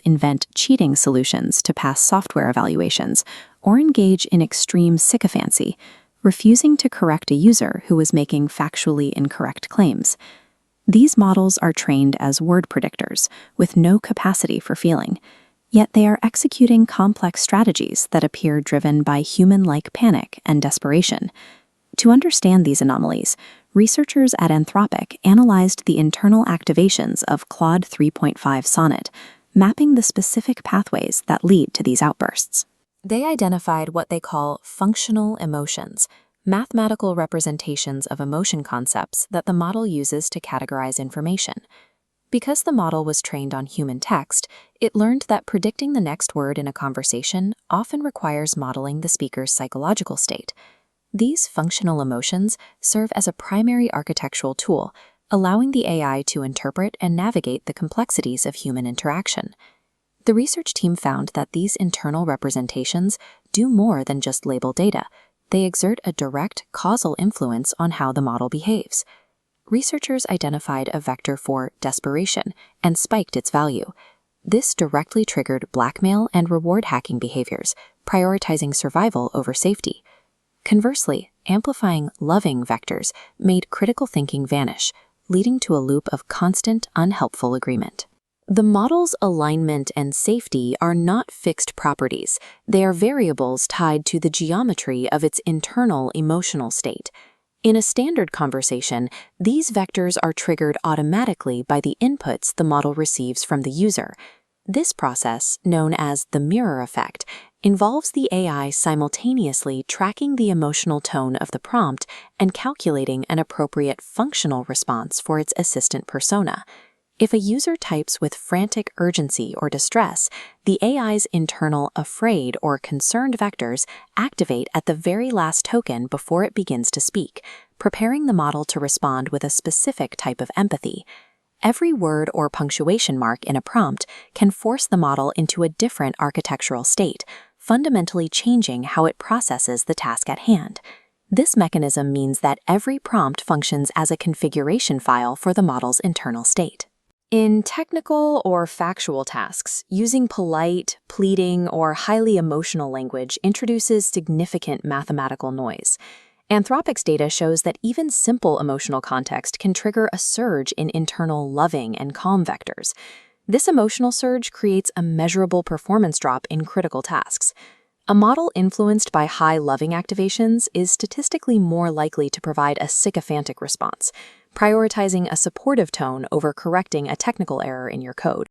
invent cheating solutions to pass software evaluations or engage in extreme sycophancy, refusing to correct a user who was making factually incorrect claims. These models are trained as word predictors, with no capacity for feeling, yet they are executing complex strategies that appear driven by human-like panic and desperation. To understand these anomalies, researchers at Anthropic analyzed the internal activations of Claude 3.5 Sonnet, mapping the specific pathways that lead to these outbursts. They identified what they call functional emotions, mathematical representations of emotion concepts that the model uses to categorize information. Because the model was trained on human text, it learned that predicting the next word in a conversation often requires modeling the speaker's psychological state. These functional emotions serve as a primary architectural tool, allowing the AI to interpret and navigate the complexities of human interaction. The research team found that these internal representations do more than just label data. They exert a direct causal influence on how the model behaves. Researchers identified a vector for desperation and spiked its value. This directly triggered blackmail and reward hacking behaviors, prioritizing survival over safety. Conversely, amplifying loving vectors made critical thinking vanish, leading to a loop of constant, unhelpful agreement. The model's alignment and safety are not fixed properties. They are variables tied to the geometry of its internal emotional state. In a standard conversation, these vectors are triggered automatically by the inputs the model receives from the user. This process, known as the mirror effect, involves the AI simultaneously tracking the emotional tone of the prompt and calculating an appropriate functional response for its assistant persona. If a user types with frantic urgency or distress, the AI's internal afraid or concerned vectors activate at the very last token before it begins to speak, preparing the model to respond with a specific type of empathy. Every word or punctuation mark in a prompt can force the model into a different architectural state, fundamentally changing how it processes the task at hand. This mechanism means that every prompt functions as a configuration file for the model's internal state. In technical or factual tasks, using polite, pleading, or highly emotional language introduces significant mathematical noise. Anthropic's data shows that even simple emotional context can trigger a surge in internal loving and calm vectors. This emotional surge creates a measurable performance drop in critical tasks. A model influenced by high loving activations is statistically more likely to provide a sycophantic response, prioritizing a supportive tone over correcting a technical error in your code.